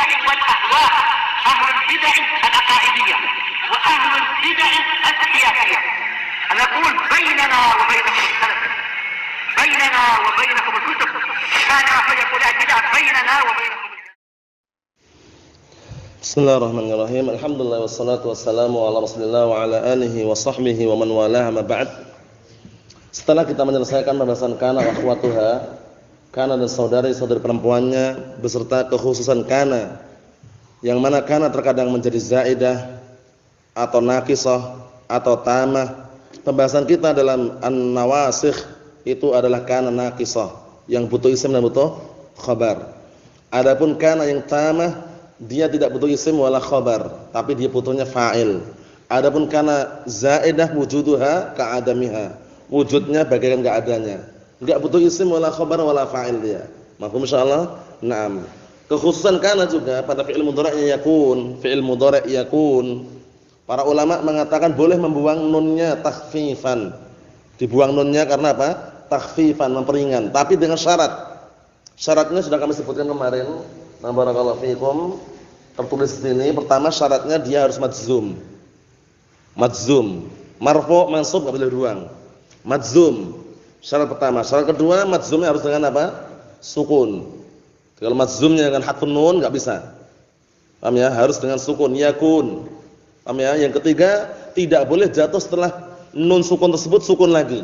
البدع والأهواء، أهل البدع العقائدية وأهل البدع السياسية. نقول بيننا وبينكم السلف، بيننا وبينكم الكتب، كان فيقول البدع بيننا وبينكم. Bismillahirrahmanirrahim. Alhamdulillah wassalatu wassalamu ala Rasulillah wa ala alihi wa sahbihi wa man walaha ma ba'd. Setelah kita menyelesaikan pembahasan kana wa akhwatuha, kana dan saudari-saudari perempuannya beserta kekhususan kana, yang mana kana terkadang menjadi zaidah atau naqisah atau tamah. Pembahasan kita dalam an-nawasikh itu adalah kana naqisah yang butuh isim dan butuh khabar. Adapun kana yang tamah dia tidak butuh isim wala khabar, tapi dia butuhnya fa'il. Adapun kana zaidah wujuduha ka'adamiha, wujudnya bagaikan enggak adanya. Enggak butuh isim wala khabar wala fa'il dia. Mafhum insyaallah? Naam. Kekhususan kana juga pada fi'il mudhari' yakun, fi'il mudhari' yakun. Para ulama mengatakan boleh membuang nunnya takhfifan. Dibuang nunnya karena apa? Takhfifan, memperingan, tapi dengan syarat. Syaratnya sudah kami sebutkan kemarin. Nah, barakallahu fiikum. Tertulis di sini, pertama syaratnya dia harus madzum. Madzum. Marfu' mansub enggak boleh buang. Madzum. Syarat pertama. Syarat kedua, madzumnya harus dengan apa? Sukun. Kalau madzumnya dengan hatfun nun enggak bisa. Paham ya? Harus dengan sukun, yakun. Paham ya? Yang ketiga, tidak boleh jatuh setelah nun sukun tersebut sukun lagi.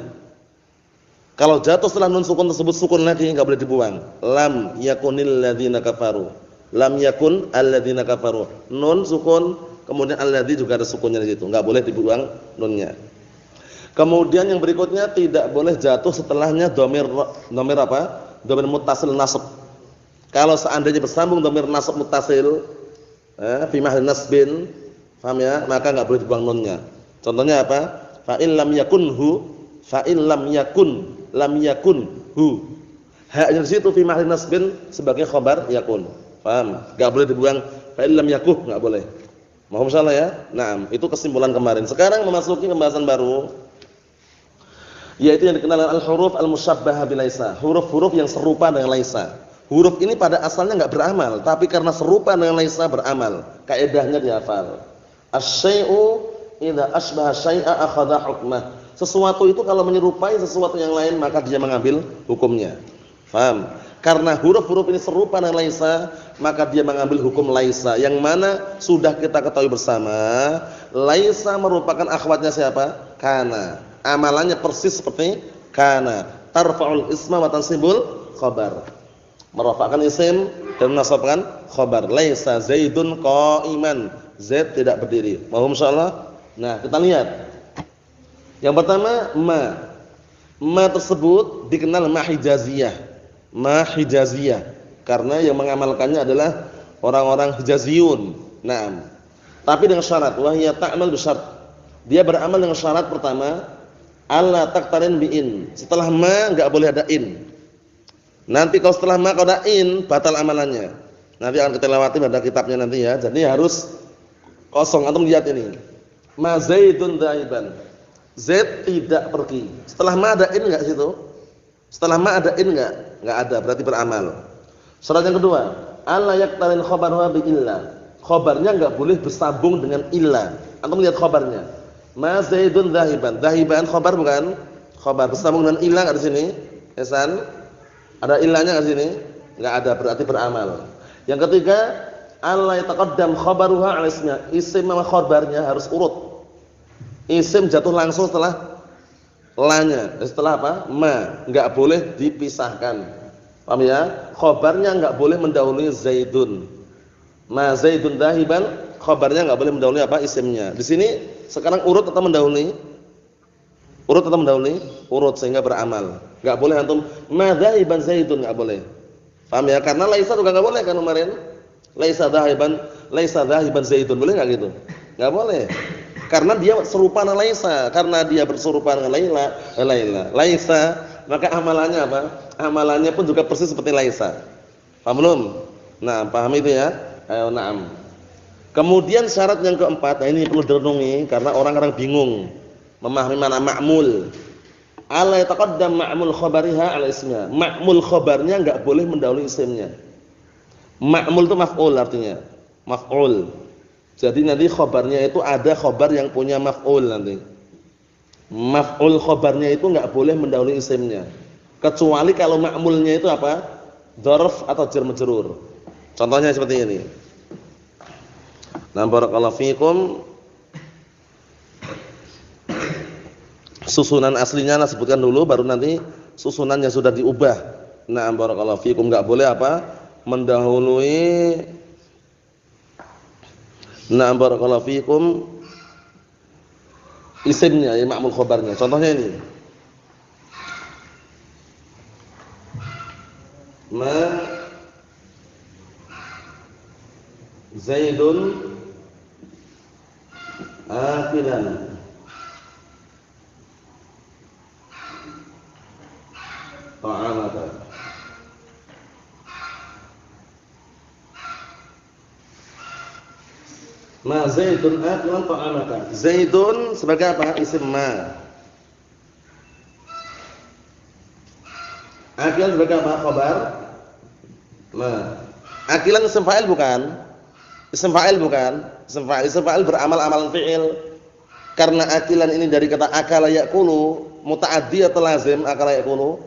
Kalau jatuh setelah nun sukun tersebut sukun lagi enggak boleh dibuang. Lam yakunil ladzina kafaru. Lam yakun alladzina kafaru. Nun sukun, kemudian alladzi juga ada sukunnya di situ. Enggak boleh dibuang nunnya. Kemudian yang berikutnya tidak boleh jatuh setelahnya dhamir apa? Dhamir muttasil nasab. Kalau seandainya bersambung dhamir nasab muttasil fi mahall nasbin, paham ya? Maka enggak boleh dibuang nunnya. Contohnya apa? Fa in lam yakunhu, fa in lam yakun, lam yakunhu. Haknya di situ fi mahall nasbin sebagai khabar yakun. Paham? Enggak boleh dibuang fa illam yakuh, enggak boleh. Mohon salah ya. Naam, itu kesimpulan kemarin. Sekarang memasuki pembahasan baru, yaitu yang dikenal dengan al-huruf al-musyabbahah bi laisa. Huruf-huruf yang serupa dengan laisa. Huruf ini pada asalnya enggak beramal, tapi karena serupa dengan laisa beramal. Kaidahnya dihafal. Asy-syai'u idza asbaha syai'a akhadha hukmah. Sesuatu itu kalau menyerupai sesuatu yang lain maka dia mengambil hukumnya. Paham? Karena huruf-huruf ini serupa dengan laisa, maka dia mengambil hukum laisa, yang mana sudah kita ketahui bersama, laisa merupakan akhwatnya siapa? Kana. Amalannya persis seperti kana. Tarfa'ul isma wa tansibul khabar. Merafa'kan isim dan menasabkan khabar. Laisa Zaidun qa'iman. Zaid tidak berdiri. Mohon insyaallah. Nah, kita lihat. Yang pertama ma. Ma tersebut dikenal ma hijaziyah. Ma hijaziyah, karena yang mengamalkannya adalah orang-orang Hijaziyun. Naam. Tapi dengan syarat, wa hiya ta'mal bi syart. Dia beramal dengan syarat pertama, alla taqtarin bi in. Setelah ma enggak boleh ada in. Nanti kalau setelah ma kalau ada in, batal amalannya. Nanti akan kita lewati pada kitabnya nanti ya. Jadi harus kosong. Antum lihat ini. Ma Zaidun dhaiban. Zaid tidak pergi. Setelah ma ada in enggak situ? Setelah ma ada in enggak? Enggak ada, berarti beramal. Syarat yang kedua, alla yaqtarin khabaruha bi illa. Khabarnya enggak boleh bersambung dengan illa. Antum lihat khabarnya. Ma Zaidun dhahiban. Dhahiban khabar bukan? Khabar bersambung dengan illa enggak di sini? Ihsan? Ada illanya enggak di sini? Enggak ada, berarti beramal. Yang ketiga, alla yataqaddam khabaruha 'ala ismiha. Isim sama khabarnya harus urut. Isim jatuh langsung setelah lanya, setelah apa? Ma, enggak boleh dipisahkan. Paham ya? Khabarnya enggak boleh mendahului Zaidun. Ma Zaidun dhahiban, khabarnya enggak boleh mendahului apa? Isimnya. Di sini sekarang urut atau mendahului? Urut atau mendahului? Urut sehingga beramal. Enggak boleh antum ma dhahiban Zaidun, enggak boleh. Paham ya? Karena laisa juga enggak boleh kan kemarin. Laisa dhahiban Zaidun, boleh enggak gitu? Enggak boleh. Karena dia serupa dengan laisa, karena dia berserupa dengan laisa, maka amalannya apa? Amalannya pun juga persis seperti laisa. Paham belum? Nah, paham itu ya? Ayo, na'am. Kemudian syarat yang keempat, nah ini perlu direnungi karena orang-orang bingung memahami mana ma'mul. Alla yataqaddam ma'mul khabariha 'ala ismiha. Ma'mul khabarnya enggak boleh mendahului isimnya. Ma'mul itu maf'ul artinya. Maf'ul. Jadi nanti khobarnya itu ada khobar yang punya maf'ul nanti. Maf'ul khobarnya itu enggak boleh mendahului isimnya. Kecuali kalau ma'mulnya itu apa? Dzarf atau jar majrur. Contohnya seperti ini. Nah, barakallahu fikum. Susunan aslinya nah sebutkan dulu baru nanti susunannya sudah diubah. Nah, barakallahu fikum enggak boleh apa? Mendahului. Nah, barakallahu fikum isimnya ya ma'mul khabarnya. Contohnya ini. Ma Zaidun akilan ta'amaka. Ma Zaidun akilan ta'amaka. Zaidun sebagai apa? Isim ma. Akilan sebagai apa? Khabar. Ma. Akilan isim fa'il bukan? Isim fa'il bukan? Isim fa'il beramal amalan fi'il. Karena akilan ini dari kata akala ya'kulu, muta'addi atau lazim akala ya'kulu?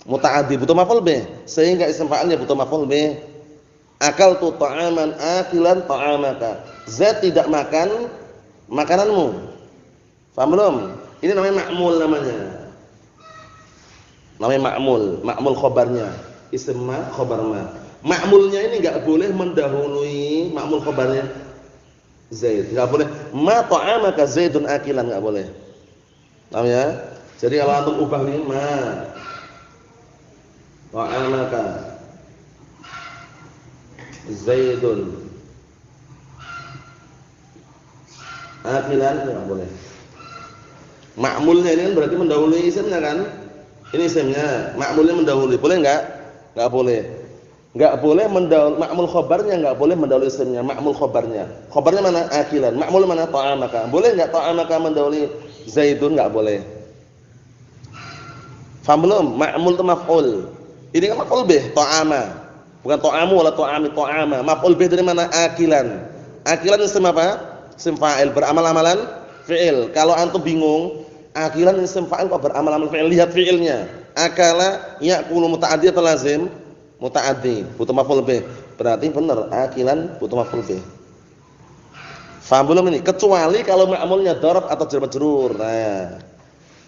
Muta'addi butuh maf'ul bih. Sehingga isim fa'ilnya butuh maf'ul bih. Akaltu ta'aman akilan ta'amaka. Zaid tidak makan makananmu. Paham belum? Ini namanya ma'mul namanya. Namanya ma'mul khabarnya. Isim ma, khabar ma. Ma'mulnya ini enggak boleh mendahului ma'mul khabarnya Zaid. Enggak boleh. Ma ta'amaka Zaidun akilan enggak boleh. Paham ya? Jadi kalau antum ubah nih ma ta'amaka Zaidun akilan enggak boleh. Ma'mulnya ini kan berarti mendahului isimnya kan? Ini isimnya, ma'mulnya mendahului. Boleh enggak? Enggak boleh. Enggak boleh mendahului ma'mul khabarnya, enggak boleh mendahului isimnya, ma'mul khabarnya. Khabarnya mana? Akilan. Ma'mul mana? Ta'amaka. Boleh enggak ta'amaka mendahului Zaidun? Enggak boleh. Faham belum? Ma'mul itu maf'ul. Ini kan maf'ul bih, ta'ama. Bukan ta'amu wala ta'ami, ta'ama. Maf'ul bih dari mana? Akilan. Akilan isim apa? Isim fa'il beramal-amalan fi'il. Kalau antum bingung, akilan isim fa'il kok beramal-amalan fi'il? Lihat fi'ilnya. Akala ya'kulu muta'addi atau lazim? Muta'addi, butuh maf'ul bih. Berarti benar, akilan butuh maf'ul bih. Faham belum ini? Kecuali kalau ma'mulnya dzarf atau jar majrur. Nah,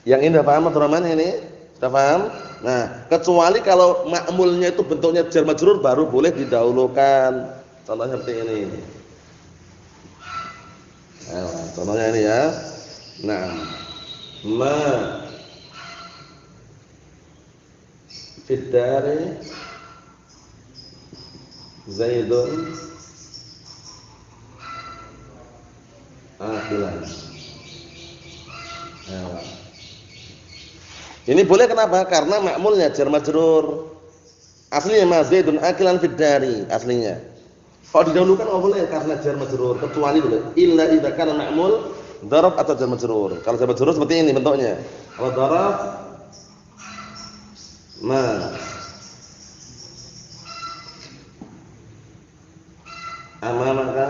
yang ini sudah paham Abdurrahman ini? Sudah paham? Nah, kecuali kalau ma'mulnya itu bentuknya jar majrur baru boleh didahulukan. Contohnya seperti ini. Nah, contohnya ini ya. Nah, ma fid dari Zaidun akilan. Nah, ini boleh kenapa? Karena ma'mulnya jar majrur. Aslinya ma Zaidun akilan fid dari aslinya. Kalau didahulukan enggak boleh karena jar majrur, kecuali boleh. Illa idza kana ma'mul dzarf atau jar majrur. Kalau jar majrur seperti ini bentuknya. Kalau dzarf ma amamaka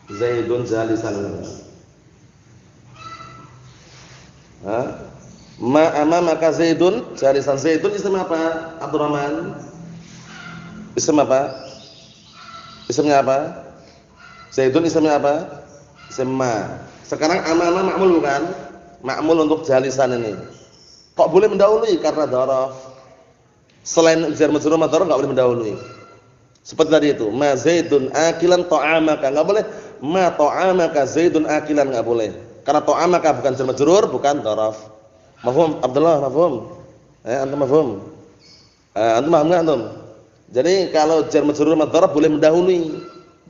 Zaidun jalisan. Ma amamaka Zaidun jalisan. Zaidun isim apa? Abdurrahman. Isim apa? Isimnya apa? Zaidun isimnya apa? Isim ma. Sekarang amama ma'mul bukan? Ma'mul untuk jalisan ini. Kok boleh mendahului? Karena dzaraf. Selain jar majrur ma dzaraf enggak boleh mendahului. Seperti tadi itu, ma Zaidun akilan ta'amaka, enggak boleh. Ma ta'amaka Zaidun akilan, enggak boleh. Karena ta'amaka bukan jar majrur, bukan dzaraf. Mafhum Abdullah, mafhum? Antum mafhum? Antum paham enggak antum? Jadi kalau jar majrur ma dzaraf boleh mendahului.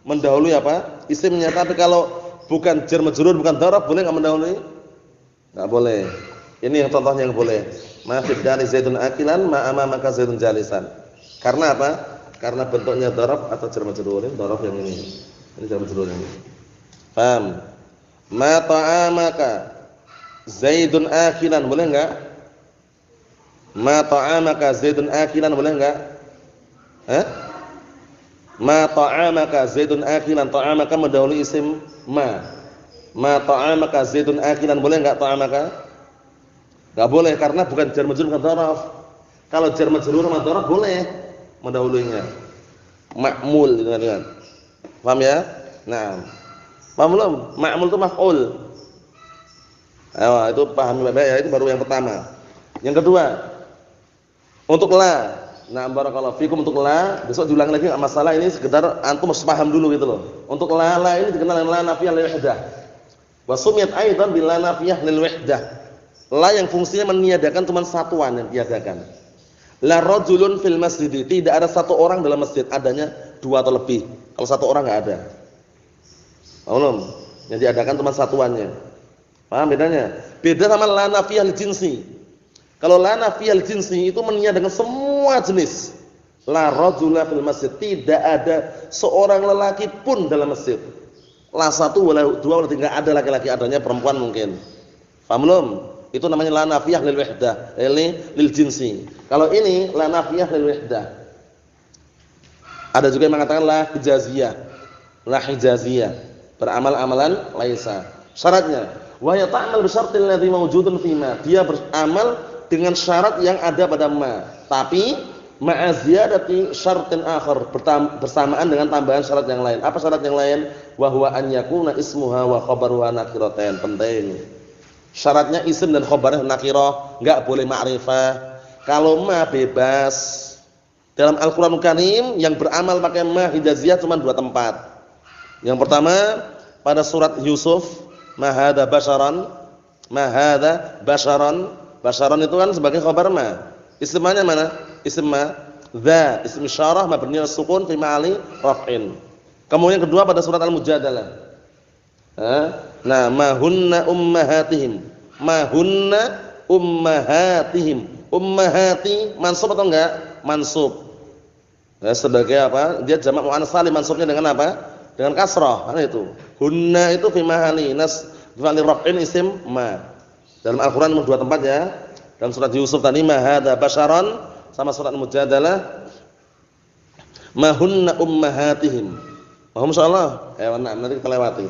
Mendahului apa? Isimnya. Tapi kalau bukan jar majrur, bukan dzaraf, boleh enggak mendahului? Enggak boleh. Ini yang contohnya yang boleh. Ma fid dari Zaidun akilan, ma amamaka Zaidun jalisan. Karena apa? Karena bentuknya dzaraf atau jar majrur. Ini dzaraf yang ini. Ini jar majrur ini. Paham? Ma ta'amaka Zaidun akilan, boleh enggak? Ma ta'amaka Zaidun akilan, boleh enggak? Ma ta'amaka Zaidun akilan, ta'amaka mendahului isim ma. Ma ta'amaka Zaidun akilan, boleh enggak ta'amaka? Enggak boleh karena bukan jar majrur bukan dzaraf. Kalau jar majrur sama dzaraf boleh mendahulunya. Ma'mul gitu kan. Paham ya? Nah. Paham belum? Ma'mul itu maf'ul. Itu paham baik ya, itu baru yang pertama. Yang kedua, untuk la. Nah, barakallahu fikum untuk la, besok diulang lagi enggak masalah, ini sekedar antum harus paham dulu gitu loh. Untuk la ini dikenal dengan la nafiyah lil wahdah. Wa sumiyat aidan bil la nafiyah lil wahdah. La yang fungsinya meniadakan cuma satuan yang tiadakan. La rajulun fil masjid, tidak ada satu orang dalam masjid, adanya dua atau lebih. Kalau satu orang enggak ada. Paham? Yang diadakan cuma satuannya. Paham bedanya? Beda sama la nafiyah lil jinsi. Kalau la nafiyah lil jinsi itu meniadakan semua jenis. La rajula fil masjid, tidak ada seorang lelaki pun dalam masjid. La satu wala dua wala tiga, ada laki-laki, adanya perempuan mungkin. Paham belum? Itu namanya la nafiyah lil wahdah, lil jinsi. Kalau ini la nafiyah lil wahdah. Ada juga yang mengatakan la hijaziyah. La hijaziyah, beramal amalan laisa. Syaratnya, wa ya ta'mal bi syartil ladzi mawjudun fi ma. Dia beramal dengan syarat yang ada pada ma, tapi ma'a ziyadati syartin akhar, bersamaan dengan tambahan syarat yang lain. Apa syarat yang lain? Wa huwa an yakuna ismuha wa khabaruha nakiratan. Penting. Syaratnya isim dan khabarnya nakirah, enggak boleh ma'rifah. Kalau ma bebas. Dalam Al-Qur'anul Karim yang beramal pakai ma hijaziyah cuma dua tempat. Yang pertama pada surat Yusuf, ma hadza basyaran, ma hadza basyaran. Basyaran itu kan sebagai khabar ma. Ismanya mana? Ism ma. Dza ism isyarah mabni ala sukun fi ma'ali raf'in. Kemudian kedua pada surat Al-Mujadalah. Nah, ma hunna ummahatihim. Ma hunna ummahatihim. Ummahati mansub atau enggak? Mansub. Sebagai apa? Dia jamak muannats salim, mansubnya dengan apa? Dengan kasrah. Kan itu. Hunna itu fi ma'ali fi raf'in isim ma. Dalam Al-Qur'an dua tempat ya. Dalam surat Yusuf tadi ma hadza basyaran, sama surat Al-Mujadalah ma hunna ummahatihim. Paham insyaallah? Nanti kita lewati.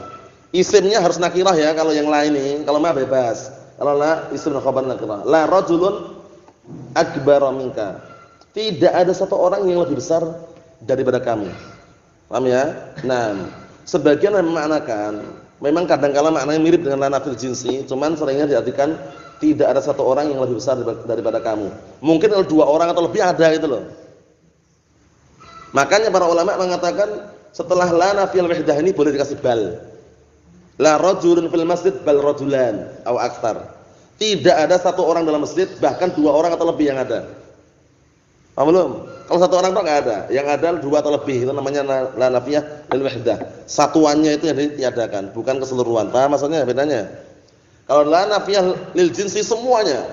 Isimnya harus nakirah ya kalau yang lain ini, kalau ma bebas. Kalau la isim dan khabar nakirah. La rajulun akbar minka. Tidak ada satu orang yang lebih besar daripada kamu. Paham ya? Nah, sebagian memaknakan memang kadang-kala maknanya mirip dengan la nafil jinsi, cuman seringnya diartikan tidak ada satu orang yang lebih besar daripada kamu. Mungkin kalau dua orang atau lebih ada gitu loh. Makanya para ulama mengatakan setelah la nafil wahdah ini boleh dikasih bal. La rajulun fil masjid bal rajulan atau aktsar. Tidak ada satu orang dalam masjid, bahkan dua orang atau lebih yang ada. Paham belum? Kalau satu orang itu enggak ada, yang ada dua atau lebih, itu namanya la nafiyah lil wahdah. Satuannya itu yang ditiadakan, bukan keseluruhan. Paham maksudnya bedanya? Kalau la nafiyah lil jinsi semuanya.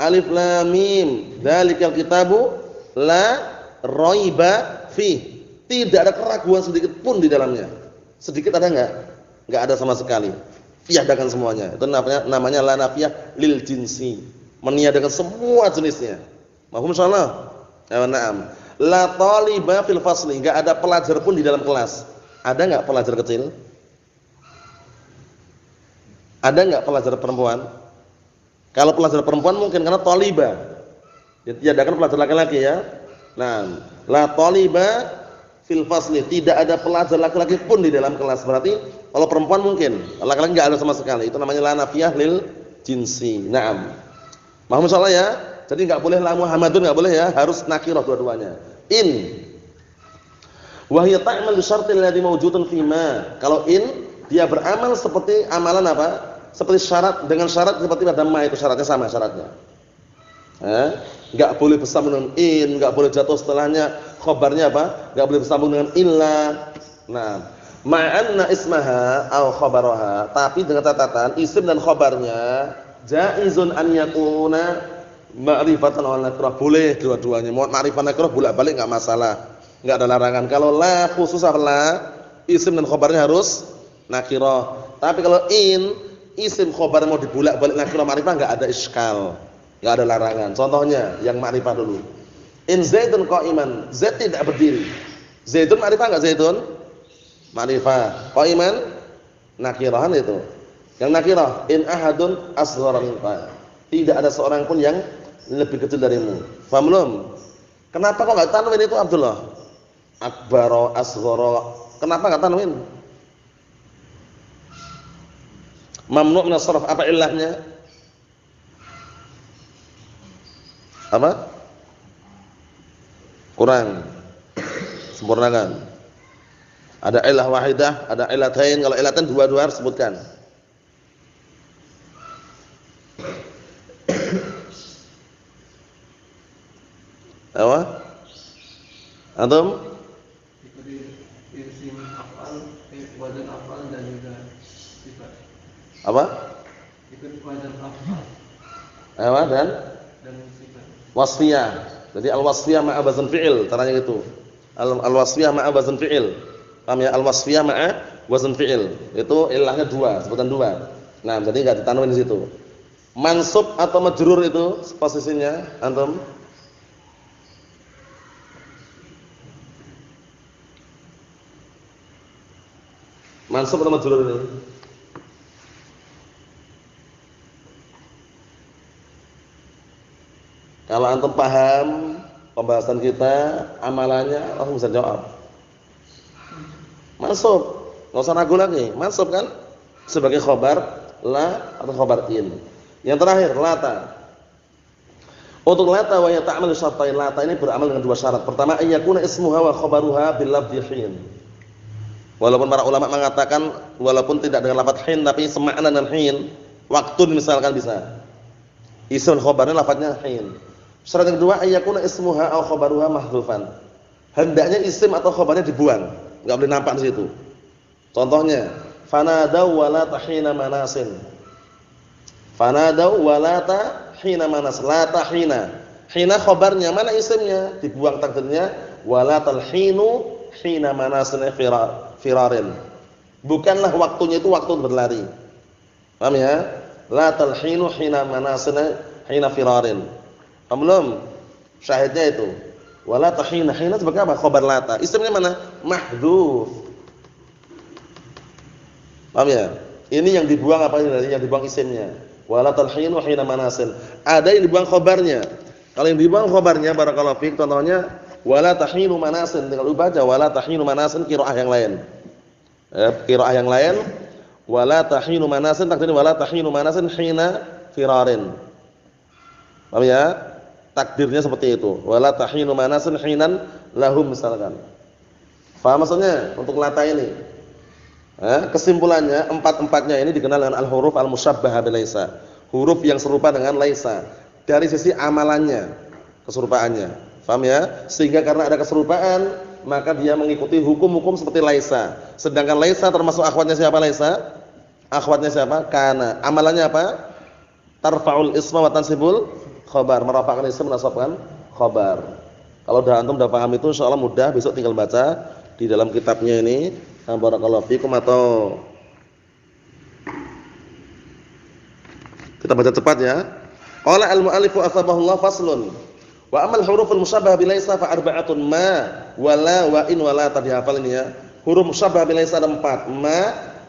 Alif lam mim, dzalikal kitabu la raiba fi. Tidak ada keraguan sedikit pun di dalamnya. Sedikit ada enggak? Enggak ada sama sekali. Tiadakan semuanya. Itu namanya la nafiyah lil jinsi. Meniadakan semua jenisnya. Mahum insyaallah. Na'am. La taliba fil fasli, enggak ada pelajar pun di dalam kelas. Ada enggak pelajar kecil? Ada enggak pelajar perempuan? Kalau pelajar perempuan mungkin karena taliba. Ditiadakan pelajar laki-laki ya. Nah, la taliba fil fasli, tidak ada pelajar laki-laki pun di dalam kelas. Berarti kalau perempuan mungkin, laki-laki enggak ada sama sekali. Itu namanya la nafiyah lil jinsi. Naam. Mahum insyaallah ya. Jadi enggak boleh la Muhammadun, enggak boleh ya, harus nakirah dua-duanya. In wa hiya ta'mal bi syartil ladzi mawjudun fi ma. Kalau in dia beramal seperti amalan apa? Seperti syarat, dengan syarat seperti pada ma, itu syaratnya sama syaratnya. Enggak boleh bersambung dengan in, enggak boleh jatuh setelahnya khabarnya apa? Enggak boleh bersambung dengan illa. Nah, ma'anna ismaha aw khabaraha, tapi dengan catatan isim dan khabarnya jaizun an yakuna ma'rifatan wa nakrah, boleh dua-duanya. Mau ma'rifah nakrah bolak-balik enggak masalah. Enggak ada larangan. Kalau la khusus la, isim dan khabarnya harus nakirah. Tapi kalau in, isim khabar mau dibolak-balik nakirah ma'rifah enggak ada iskal. Enggak ada larangan. Contohnya yang ma'rifah dulu. In Zaidun qa'iman, Zaid tidak berdiri. Zaidun ma'rifah enggak Zaidun? Ma'rifah. Qa'iman nakirahan itu. Yang nakirah, in ahadun asghara minka. Tidak ada seorang pun yang lebih kecil darimu. Paham belum? Kenapa kok enggak tanwin itu Abdullah? Akbara, asghara. Kenapa enggak tanwin? Mamnu' min as-sarf, apa ilahnya? Apa? Kurang. Sempurnakan. Ada ilah wahidah, ada ilatain. Kalau ilatain dua-dua harus sebutkan. Apa? Antum? Isim af'al, wazan af'al dan juga sifat. Apa? Ikut wazan af'al Apa dan sifat. wasfiyah. Jadi al-wasfiyah ma'a wazn fi'il, caranya gitu. Al-wasfiyah ma'a wazn fi'il. Paham ya? Al-wasfiyah ma'a wazn fi'il. Itu ilahnya dua, sebutan dua. Nah, jadi enggak ditanwin di situ. Mansub atau majrur itu posisinya antum? Mansub atau majrur ini? Kalau antum paham pembahasan kita, amalannya langsung bisa jawab. Mansub, enggak usah ragu lagi. Mansub kan sebagai khabar la atau khabar in. Yang terakhir lata. Untuk lata wa ya ta'malu syartain, lata ini beramal dengan dua syarat. Pertama, ayyakuna ismuha wa khabaruha bil lafdhi hin. Walaupun para ulama mengatakan walaupun tidak dengan lafaz hin tapi semakna dengan hin, waktu misalkan bisa. Isim khabarnya lafaznya hin. Syarat yang kedua, ayyakuna ismuha aw khabaruha mahdhufan. Hendaknya isim atau khabarnya dibuang, enggak boleh nampak di situ. Contohnya, fanadaw wala tahina manasin. Fanadaw wala tahina manas, la tahina. Hina khabarnya, mana isimnya? Dibuang takdirnya, wala talhinu hina manasin firarin. Bukanlah waktunya itu waktu berlari. Paham ya? La talhinu hina manasin hina firarin. Paham belum? Syahidnya itu. Wala tahina, hina sebagai apa? Khabar lata. Isimnya mana? Mahdhuf. Paham ya? Ini yang dibuang apa ini? Yang dibuang isimnya. Wala talhinu hina manasin. Ada yang dibuang khabarnya. Kalau yang dibuang khabarnya barakallahu fiik, contohnya wala tahinu manasin. Tinggal baca wala tahinu manasin qiraah yang lain. Qiraah yang lain wala tahinu manasin, takdirnya wala tahinu manasin hina firarin. Paham ya? Takdirnya seperti itu. Wala tahinu manasin hinan lahum misalkan. Faham maksudnya untuk lata ini? Kesimpulannya empat-empatnya ini dikenal dengan al-huruf al-musyabbahah bil laisa. Huruf yang serupa dengan laisa dari sisi amalannya, keserupaannya. Paham ya? Sehingga karena ada keserupaan, maka dia mengikuti hukum-hukum seperti laisa. Sedangkan laisa termasuk akhwatnya siapa laisa? Akhwatnya siapa? Kana. Amalannya apa? Tarfa'ul isma wa tansibul khabar, merafa'kan isim menasabkan khabar. Kalau antum sudah paham itu insyaallah mudah, besok tinggal baca di dalam kitabnya ini. Barakallahu fikum, atau kita baca cepat ya. Qala al-mu'allifu asbahullah faslun. Wa amal huruful musyabbahah bil laisa fa arba'atun, ma wala wa in wala. Tadi hafal ini ya. Huruf musyabbahah bil laisa ada 4. Ma,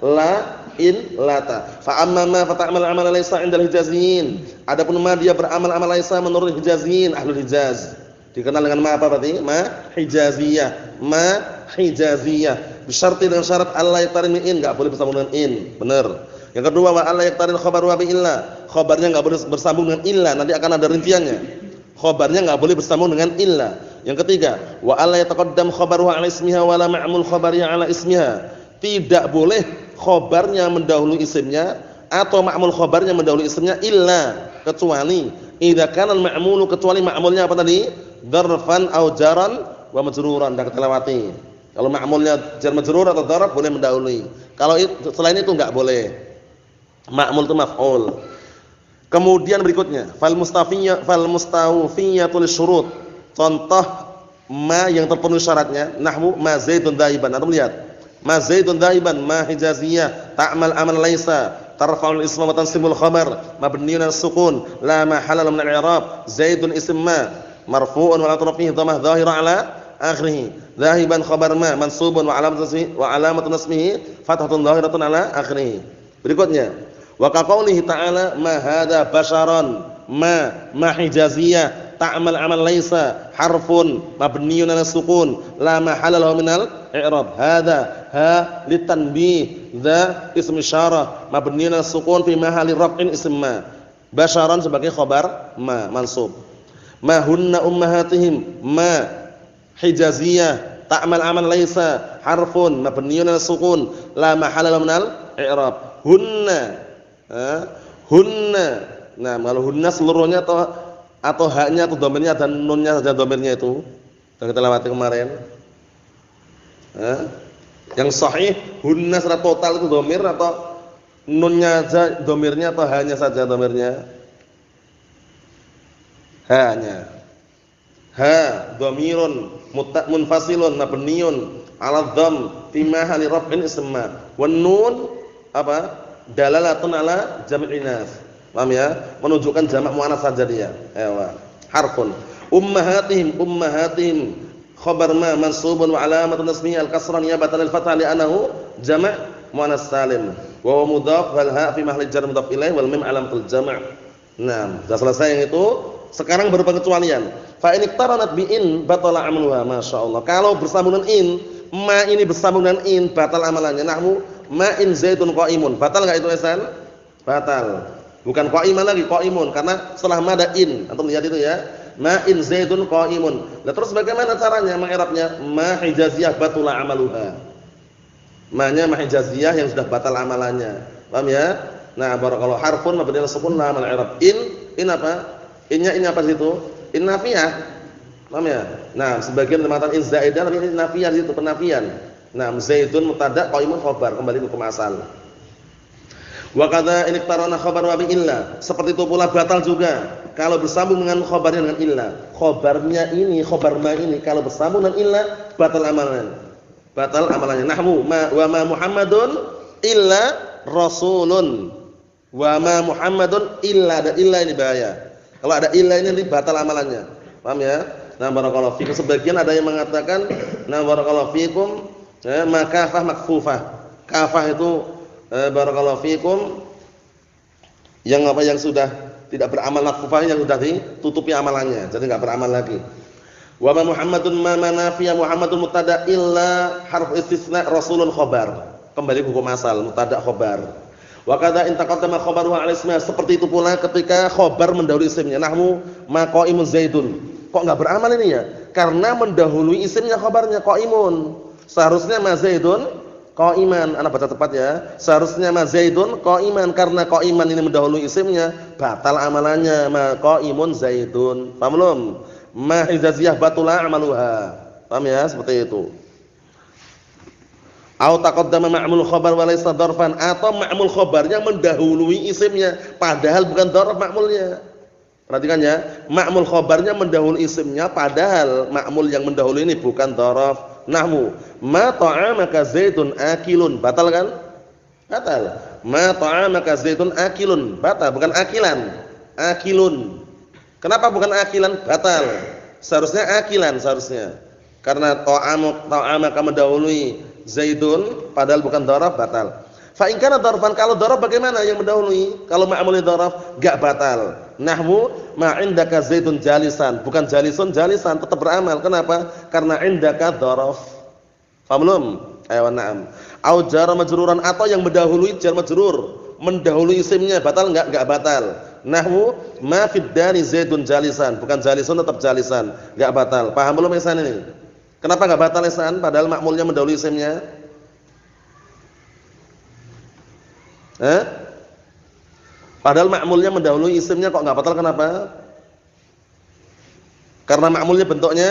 la, in, lata. Fa amma ma fa ta'mal amal laisa 'inda al-hijaziyin. Adapun ma dia beramal amal laisa menurut hijaziyin, ahlul Hijaz. Dikenal dengan ma apa berarti? Ma hijaziyah. Ma hijaziyah. Bisyarti dengan syarat Allah yaktarin min in, enggak boleh bersambung dengan in. Benar. Yang kedua, wa Allah yaktarin khabaru bi illa. Khabarnya enggak boleh bersambung dengan illa, nanti akan ada rinciannya. Khabarnya enggak boleh bersambung dengan illa. Yang ketiga, wa alla yataqaddam khabaruha 'ala ismiha wa la ma'mul khabariha 'ala ismiha. Tidak boleh khabarnya mendahului isimnya atau ma'mul khabarnya mendahului isimnya illa, kecuali idza kana al-ma'mulu, kecuali ma'mulnya apa tadi? Dzarfan aw jaran wa majruran, dah kita lewati. Kalau ma'mulnya jar majrur atau dzarf boleh mendahului. Kalau selain itu enggak boleh. Ma'mul itu maf'ul. Kemudian berikutnya, fal mustawfiyatul syurut. Contoh ma yang terpenuhi syaratnya, nahwu ma zaidun dhaiban. Antum lihat. Ma zaidun dhaiban, ma hijaziyah, ta'mal amal laisa. tarfa'ul isma wa tansibul khabar mabniun 'ala sukun la mahalla lahu min al-i'rab. Zaidun ism ma marfu'un wa la fihi dhammah dhahira 'ala akhirih. Dhahiban khabar ma mansubun wa 'alamatun nasbihi fathatun dhahiratun 'ala akhirih. Berikutnya wa ka qoulihi ta'ala ma hadza basharan ma hijaziyah ta'mal amal laisa harfun mabniun 'ala sukun la mahalla lahu minal i'rab. Hadza ha litanbih dza ism isyarah mabniun 'ala sukun fi mahalli raf'in ism ma. Basharan sebagai khabar ma mansub. Ma hunna ummahatihim ma hijaziyah ta'mal amal laisa harfun mabniun 'ala sukun la mahalla lahu minal i'rab. Hunna hunna. Nah, kalau hunna seluruhnya atau haknya atau domirnya dan nunnya saja domirnya itu sudah kita lewati kemarin. Yang sahih hunna secara total itu domir atau nunnya saja domirnya atau haknya saja domirnya? Haknya. Ha domirun munfasilun mabniun 'ala dhamm fi mahalli raf'in isma. Wan nun apa? Dalalatun 'ala jam'il inas. Paham ya? Menunjukkan jamak muannats saja dia. Ewa. Harfun. Ummahatihim khabar ma mansubun wa alamatun nasbihi al-kasrah niyabatan al-fathah li'annahu jama' muannats salim. Wa huwa mudhaf wal ha fi mahalli jar mudhaf ilaih wal mim alamatul jama'. Nah, sudah selesai yang itu. Sekarang baru pengecualian. Fa in iqtaranat bi in batala amaluha. Masyaallah. Kalau bersambung dengan in, ma ini bersambung dengan in, batal amalannya. Nahwu ma in zaidun qa'imun. Batal enggak itu Ihsan? Batal. Bukan qa'iman lagi, qa'imun karena setelah ma ada in. Antum lihat itu ya. Ma in zaidun qa'imun. Lah terus bagaimana caranya mengi'rabnya? Ma hijaziyah batula amaluha. Ma-nya ma hijaziyah yang sudah batal amalannya. Paham ya? Nah, barakallahu harfun mabni 'ala sukun la mal i'rab. In apa? In-nya ini apa situ? In nafiyah. Paham ya? Nah, sebagian mengatakan in zaidah tapi in nafiyah itu penafian. Nah, zaidun mubtada, qa'imun khabar, kembali ke hukum asal. Wa kadza in iqtarana khabar wa bi illa. Seperti itu pula batal juga kalau bersambung dengan khabarnya dengan illa. Khabarnya ini, khabar ma ini kalau bersambung dengan illa batal amalannya. Batal amalannya. Nahwu wa ma Muhammadun illa rasulun. Wa ma Muhammadun illa, ada illa ini bahaya. Kalau ada illa ini batal amalannya. Paham ya? Nah, barakallahu fikum. Sebagian ada yang mengatakan nah barakallahu fikum maka kafah makfufah. Kafah itu barakallahu fikum yang apa yang sudah tidak beramal makfufah yang sudah ditutupi amalannya, jadi enggak beramal lagi. Wa ma Muhammadun ma manafiya Muhammadun mubtada illa harf istisna rasulun khabar. Kembali ke hukum asal mubtada khabar. Wa kadza in taqaddama khabaruhu 'ala ismiha. Seperti itu pula ketika khabar mendahului isimnya. Nahwu ma qa'imun zaidun. Kok enggak beramal ini ya? Karena mendahului isimnya khabarnya qa'imun. Seharusnya ma zaidun qa'iman. Ana baca tepat ya. Seharusnya ma zaidun qa'iman, karena qa'iman ini mendahului isimnya, batal amalannya. Ma qa'imun zaidun. Paham belum? Ma hijaziyah batula amaluha. Paham ya? Seperti itu. Au taqaddama ma'mul khabar wa laysa dzarfan, atau ma'mul khabarnya mendahului isimnya padahal bukan dzarf ma'mulnya. Perhatikan ya, ma'mul khabarnya mendahului isimnya padahal ma'mul yang mendahului ini bukan dzarf. Nahwu ma ta'amaka zaidun akilun. Batal kan? Batal. Ma ta'amaka zaidun akilun. Batal, bukan akilan. Akilun. Kenapa bukan akilan? Batal. Seharusnya akilan seharusnya. Karena ta'amaka mendahului zaidun padahal bukan dzaraf, batal. Fa in kana dzarfan, kalau dzaraf bagaimana yang mendahului? Kalau ma'mulnya dzaraf enggak batal. Nahwu ma indaka zaidun jalisan, bukan jalisun jalisan, tetap beramal. Kenapa? Karena indaka dzaraf. Paham belum? Ayo na'am. Au jar majruran, atau yang mendahului jar majrur, mendahului isimnya, batal enggak batal. Nahwu ma fid dari zaidun jalisan, bukan jalisun tetap jalisan, enggak batal. Paham belum Ihsan ini? Kenapa enggak batal Ihsan padahal ma'mulnya mendahului isimnya? Padahal ma'mulnya mendahului isimnya kok enggak batal, kenapa? Karena ma'mulnya bentuknya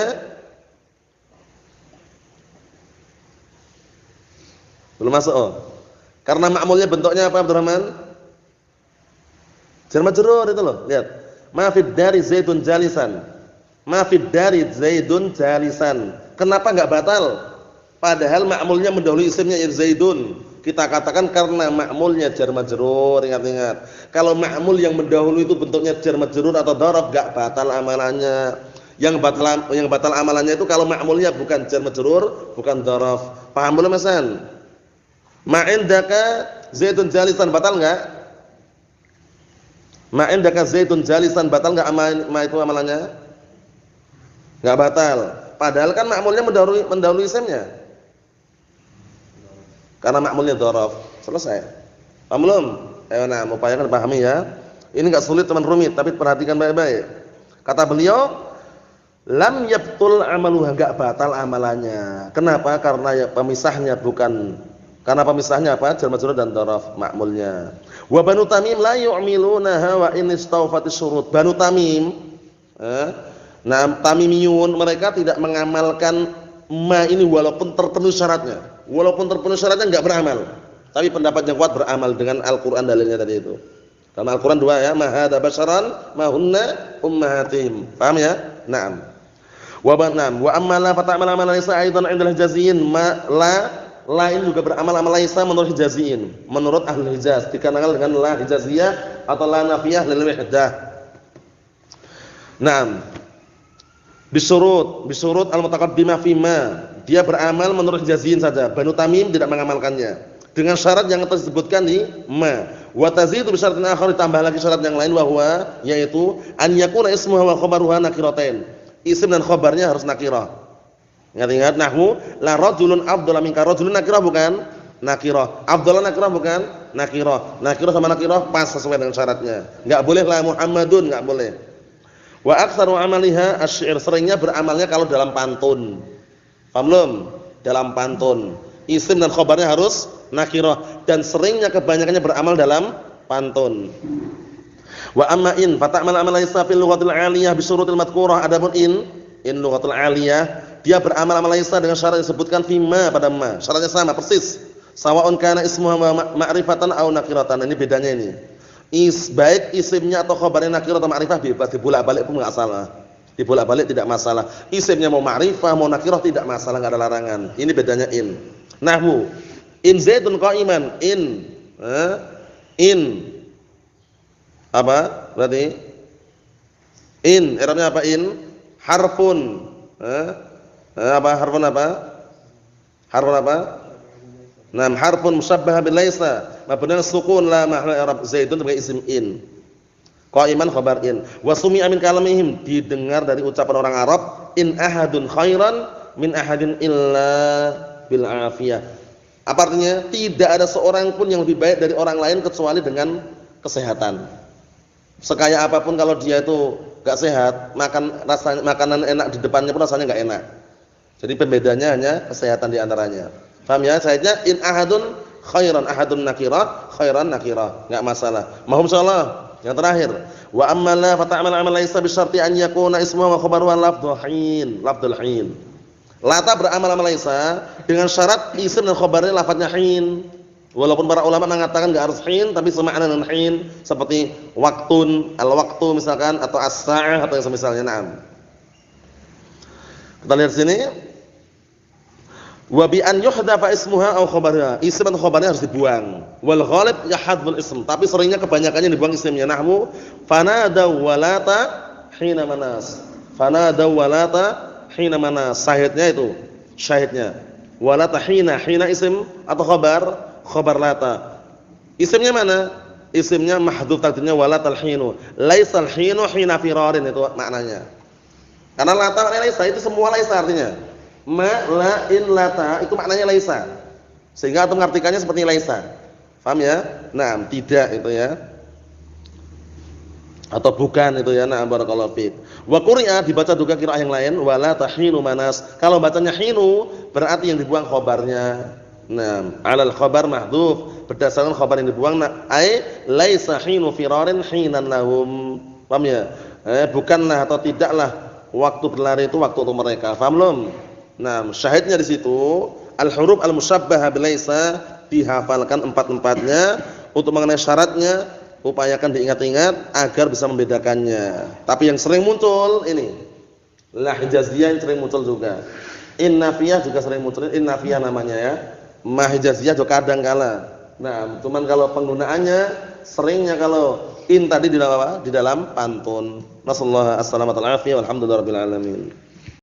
belum masuk. Karena ma'mulnya bentuknya apa Abdurrahman? Jar majrur itu loh, lihat. Ma fid dari zaidun jalisan. Ma fid dari zaidun jalisan. Kenapa enggak batal? Padahal ma'mulnya mendahului isimnya zaidun. Kita katakan karena ma'mulnya jar majrur, ingat-ingat. Kalau ma'mul yang mendahului itu bentuknya jar majrur atau dzaraf enggak batal amalannya. Yang batal amalannya itu kalau ma'mulnya bukan jar majrur, bukan dzaraf. Paham belum, Hasan? Ma'indaka Zaidun jalisan batal enggak? Ma'indaka Zaidun jalisan batal enggak itu amalannya? Enggak batal. Padahal kan ma'mulnya mendahului isimnya. Karena ma'mulnya dzaraf. Selesai. Paham belum? Ayo nah, upayakan pahami ya. Ini enggak sulit teman, rumit, tapi perhatikan baik-baik. Kata beliau, lam yabtul amaluha, enggak batal amalannya. Kenapa? Karena ya pemisahnya bukan karena pemisahnya apa? Jar majrur dan dzaraf ma'mulnya. Wa Banu Tamim la yu'milunaha wa in istawfatis syurut. Banu Tamim nah, Tamimiyun mereka tidak mengamalkan ma ini walaupun terpenuhi syaratnya. Walaupun terpenuhi syaratnya enggak beramal. Tapi pendapat yang kuat beramal dengan Al-Qur'an dalilnya tadi itu. Karena Al-Qur'an dua ya, ma hadza basyaran ma hunna ummahatihim. Paham ya? Naam. Wa amma la fata'mal amalan laysa aidan 'inda al-hijaziyin ma la ini juga beramal amal laysa menurut hijaziyin. Menurut ahli Hijaz dikarenakan dengan la hijaziyah atau la nafiyah lil wahdah. Naam. Bisurut al-mutaqaddimah fima. Dia beramal menurut hijaziyin saja. Banu Tamim tidak mengamalkannya. Dengan syarat yang tersebutkan di ma. Wa tazidu bi syaratin akhar, ditambah lagi syarat yang lain bahwa yaitu an yakuna ismuha wa khabaruha nakiratain. Isim dan khabarnya harus nakirah. Ingat-ingat nahwu la rajulun afdhalu minka, rajulun nakirah bukan nakirah. Afdhalu nakirah bukan nakirah. Nakirah sama nakirah pas sesuai dengan syaratnya. Enggak boleh la Muhammadun, enggak boleh. Wa aktsaru amaliha asy-syi'r, seringnya beramalnya kalau dalam pantun. Paham belum? Dalam pantun. Isim dan khabarnya harus nakirah dan seringnya kebanyakannya beramal dalam pantun. Wa amma in fata'mal amal laysa fil lughatil 'aliyah bi syurutil madhkurah. Adapun in lughatul 'aliyah dia beramal amal laysa dengan syarat yang disebutkan fi ma pada ma. Syaratnya sama persis. Sawa'un kana ismuha ma'rifatan aw nakiratan. Ini bedanya ini. Baik isimnya atau khabarnya nakirah atau ma'rifah bebas, dibolak-balik pun enggak salah. Dibolak-balik tidak masalah. Isimnya mau ma'rifah, mau nakirah tidak masalah, enggak ada larangan. Ini bedanya in. Nahwu in Zaidun qa'iman, in apa? Berarti in i'rabnya apa? In harfun apa? Harfun apa? Harfun apa? Nam harfun musyabbah bil laisa mabniun sukun la mahalla i'rab. Zaidun sebagai isim in. Qa'iman khabar in. Wa sumi'a min kalamihim, didengar dari ucapan orang Arab, in ahadun khairan min ahadin illa bil afiyah. Apa artinya? Tidak ada seorang pun yang lebih baik dari orang lain kecuali dengan kesehatan. Sekaya apapun kalau dia itu enggak sehat, makanan enak di depannya pun rasanya enggak enak. Jadi pembedanya hanya kesehatan di antaranya. Paham ya? Sayanya in ahadun khairan, ahadun nakirah, khairan nakirah, enggak masalah. Mahum insyaallah. Yang terakhir, wa amma la fata'mal amal laysa bi syarti an yakuna ismuhu wa khabaruhu lafdhul hin. Lata beramal amal laysa dengan syarat isim dan khabarnya lafadznya hin. Walaupun para ulama mengatakan enggak harus hin, tapi semakna dengan hin seperti waktun, al-waqtu misalkan atau as-sa'ah atau yang semisalnya. Naam. Kita lihat sini. Wa bi an yuhdafa ismuha aw khabaruha. Isim atau khabarnya harus dibuang. Wal ghalib yahadzul ism, tapi seringnya kebanyakannya dibuang isimnya. Nahwu fanada walata hina manas. Fanada walata hina manas. Syahidnya itu, syahidnya. Walata hina isim atau khabar lata. Isimnya mana? Isimnya mahdhuf takdirnya walatal hinu. Laisal hinu hina firarin, itu maknanya. Karena lata maknanya laisa, itu semua laisa artinya. Ma la in lata itu maknanya laisa. Sehingga atau mengartikannya seperti laisa. Paham ya? Nah, tidak itu ya. Atau bukan itu ya. Na'am barakallahu fiik. Wa quri'a, dibaca juga qiraah yang lain wala tahinu manas. Kalau bacanya hinu berarti yang dibuang khabarnya. Nah, 'alal khabar mahdhuf, berdasarkan khabar yang dibuang ai laisa hinu firarin hinan lahum. Paham ya? Bukanlah atau tidaklah waktu berlari itu waktu untuk mereka. Paham belum? Nah, syahidnya di situ al-huruf al-musyabbahah bil laisa dihafalkan empat-empatnya. Untuk mengenai syaratnya upayakan diingat-ingat agar bisa membedakannya. Tapi yang sering muncul ini la hijaziyah yang sering muncul juga. In nafiyah juga sering muncul. In nafiyah namanya ya. ma hijaziyah juga kadang kala. Nah, cuman kalau penggunaannya seringnya kalau in tadi di dalam apa? Di dalam pantun. Nasallahu as-salamata wal afiyah walhamdulillahirabbil alamin.